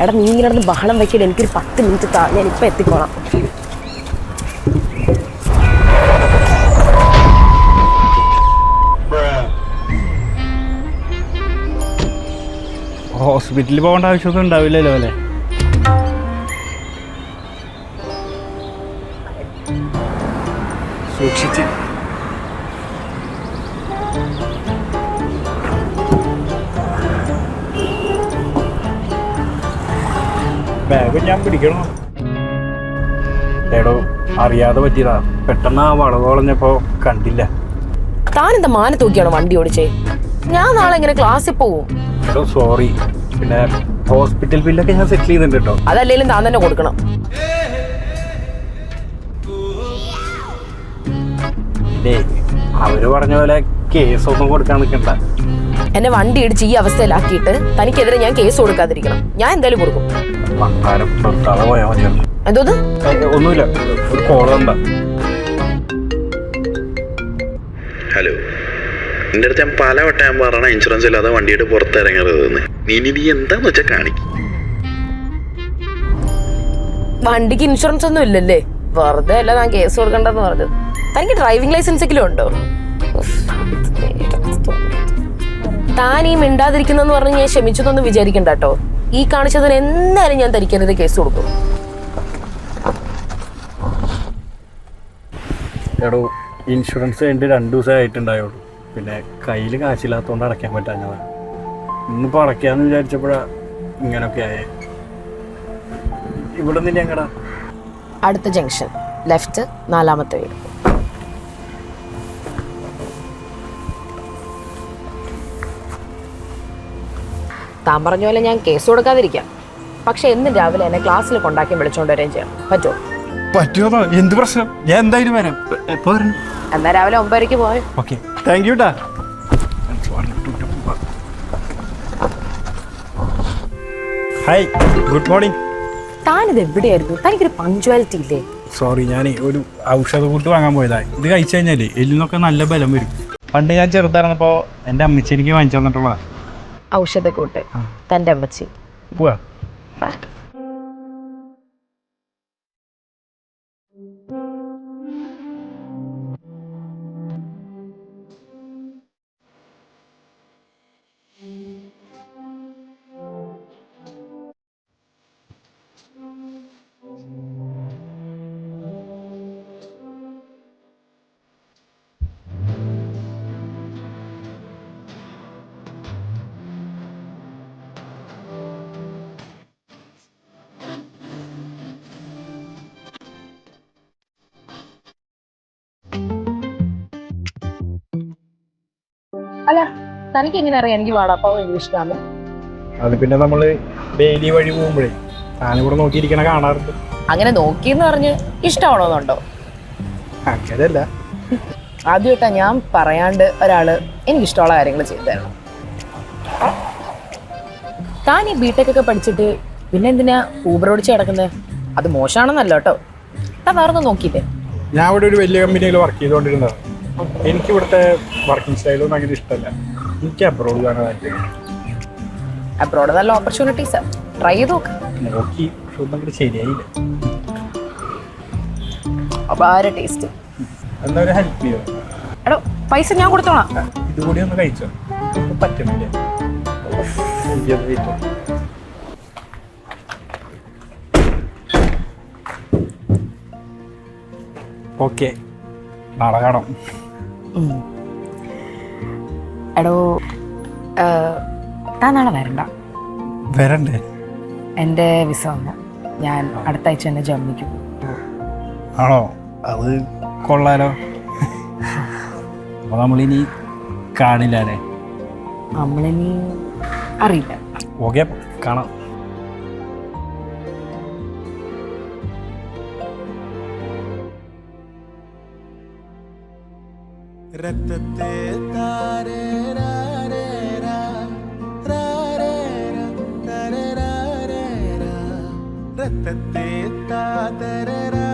എടാ നീ ഇങ്ങനെ നടന്ന് ബഹളം വെക്കില്ല, എനിക്കൊരു 10 മിനിറ്റ് താ, ഞാൻ ഇപ്പം എത്തിക്കോളാം. ഹോസ്പിറ്റലിൽ പോകേണ്ട ആവശ്യമൊന്നും ഉണ്ടാവില്ലല്ലോ അല്ലേ? സൂക്ഷിച്ച്. ബാഗ് ഞാൻ പിടിക്കണോ? എടോ അറിയാതെ പറ്റിയതാ, പെട്ടെന്ന് ആ വളവ് വളഞ്ഞപ്പോ കണ്ടില്ല. താനെന്താ മാന തൂക്കിയാണോ വണ്ടി ഓടിച്ചേ? ഞാൻ നാളെ എങ്ങനെ ക്ലാസ്സിൽ പോവും? എടോ സോറി, പിന്നെ ഹോസ്പിറ്റൽ ബില്ലൊക്കെ ഞാൻ സെറ്റിൽ ചെയ്തിട്ടുണ്ട് കേട്ടോ. അതല്ലേലും താൻ തന്നെ കൊടുക്കണം. അവര് പറഞ്ഞ പോലെ കേസൊന്നും കൊടുക്കാൻ നിൽക്കണ്ട. എന്നെ വണ്ടി ഇടിച്ച് ഈ അവസ്ഥയിലാക്കിയിട്ട് തനിക്കെതിരെ ഞാൻ കേസ് കൊടുക്കാതിരിക്കണം. ഞാൻ എന്തായാലും കൊടുക്കും. പോയാ മതിയായിരുന്നു. എന്തോന്ന്? ഒന്നുമില്ല, ഒരു കോള് കണ്ട. ഹലോ, എൻ്റെ അടുത്ത് ഞാൻ പലവട്ടം ഞാൻ പറഞ്ഞ ഇൻഷുറൻസ് ഇല്ലാതെ വണ്ടിയുടെ പുറത്തിറങ്ങരുതെന്ന്. നീ എന്താന്ന് വെച്ചാൽ കാണിക്കും. വണ്ടിക്ക് ഇൻഷുറൻസ് ഒന്നും ഇല്ലല്ലേ? വെറുതെ അല്ല ഞാൻ കേസ് കൊടുക്കണ്ടെന്ന് പറഞ്ഞത്. തനിക്ക് ഡ്രൈവിംഗ് ലൈസൻസ് എങ്കിലും ഉണ്ടോ? താൻ ഈ മിണ്ടാതിരിക്കുന്നെന്ന് പറഞ്ഞ് ഞാൻ ക്ഷമിച്ചതൊന്നും വിചാരിക്കണ്ട കേട്ടോ. ഈ കാണിച്ചതിന് എന്തായാലും ഞാൻ തനിക്കെതിരെ കേസ് കൊടുക്കും. എടോ ഇൻഷുറൻസ് കഴിഞ്ഞിട്ട് 2 ദിവസമായിട്ടുണ്ടായുള്ളൂ. പിന്നെ കയ്യിൽ കാശില്ലാത്തതുകൊണ്ട് അടയ്ക്കാൻ പറ്റാഞ്ഞതാണ്. ഇന്നിപ്പോൾ അടയ്ക്കാന്ന് വിചാരിച്ചപ്പോഴാ ഇങ്ങനൊക്കെ ആയേ. ഇവിടെ നിന്ന് ഞങ്ങടാ അടുത്ത ജംഗ്ഷൻ ലെഫ്റ്റ്, 4ാമത്തെ വീട്. താൻ പറഞ്ഞ പോലെ ഞാൻ കേസ് കൊടുക്കാതിരിക്കാം. പക്ഷെ എന്നും രാവിലെ എന്നെ ക്ലാസ്സിൽ കൊണ്ടാക്കി വിളിച്ചോണ്ട് വരികയും ചെയ്യണം. പറ്റുമോ? പറ്റുമോ? എന്ത് പ്രശ്നം, ഞാൻ എന്തായാലും വരാം. എപ്പോ വരണം? എന്നാ രാവിലെ 9:30 പോയോ? ഓക്കെ, താങ്ക് യു ടാ. Hi, good morning. താനിത് എവിടെയായിരുന്നു? തനിക്കൊരു പഞ്ച്വാലിറ്റി ഇല്ലേ? സോറി, ഞാൻ ഒരു ഔഷധക്കൂട്ട് വാങ്ങാൻ പോയതാ. ഇത് കഴിച്ചു കഴിഞ്ഞാൽ എല്ലിനൊക്കെ നല്ല ബലം വരും. പണ്ട് ഞാൻ ചെറുതായിരുന്നപ്പോൾ എൻ്റെ അമ്മച്ചി എനിക്ക് വാങ്ങിച്ചു തന്നിട്ടുള്ളതാ. ഔഷധക്കൂട്ട് തൻ്റെ അമ്മച്ചി. പോവാ. അല്ല, തനിക്ക് എങ്ങനെ അറിയാം എനിക്ക് വാടാപ്പാവ് ഭയങ്കര ഇഷ്ടമാണ്? അത് പിന്നെ നമ്മള് ഡെയിലി വഴി പോകുമ്പോഴേ ഞാനിവിടെ നോക്കിയിരിക്കണ കാണാറുണ്ട്. അങ്ങനെ നോക്കിയെന്ന് പറഞ്ഞ് ഇഷ്ടമാണോന്നുണ്ടോ? അങ്ങനെയല്ല, ആദ്യമായിട്ടാ ഞാൻ പറയാണ്ട് ഒരാള് എനിക്കിഷ്ടമുള്ള കാര്യങ്ങൾ ചെയ്തു തരണം. താൻ ഈ ബിടെക് ഒക്കെ പഠിച്ചിട്ട് പിന്നെ എന്തിനാ ഊബർ ഓടിച്ച് കിടക്കുന്നത്? അത് മോശമാണെന്നല്ല കേട്ടോ. താൻ വേറെ നോക്കിയില്ലേ? ഞാൻ ഇവിടെ ഒരു വലിയ കമ്പനിയിൽ വർക്ക് ചെയ്തുകൊണ്ടിരുന്നതാണ്. എനിക്ക് ഇവിടുത്തെ വർക്കിംഗ് സ്റ്റൈലൊന്നും അങ്ങനെ ഇഷ്ടമല്ല. എനിക്ക് അബ്രോഡ് പോകാൻ താല്പര്യം. അബ്രോഡ് നല്ല ഓപ്പർച്യൂണിറ്റീസാ, ട്രൈ ചെയ്ത് നോക്ക്. നോക്കി, പക്ഷെ ഒന്നും അങ്ങോട്ട് ശരിയായില്ല. അപാര ടേസ്റ്റ്. എന്താ ഒരു ഹെൽപ്പ് ചെയ്യോ? എടോ പൈസ ഞാൻ കൊടുത്തോളാം. ഇതുകൂടി ഒന്ന് കഴിച്ചോ, പറ്റുന്നില്ല. ഓക്കെ, നാളെ കാണാം. എടോ താൻ നാളെ വരണ്ട. വരണ്ടേ? എൻ്റെ വിസ വന്നു. ഞാൻ അടുത്ത ആഴ്ച തന്നെ ജർമ്മനിക്ക് പോകും. ആണോ? അത് കൊള്ളാലോ. അപ്പോൾ നമ്മളിനി കാണില്ല അല്ലേ? നമ്മളിനി അറിയില്ല. ഓക്കെ, കാണാം. രത്തത്തെ താരേ രാരേ രാ രാരേ രാ രാരേ രാ രത്തത്തെ താരേ രാ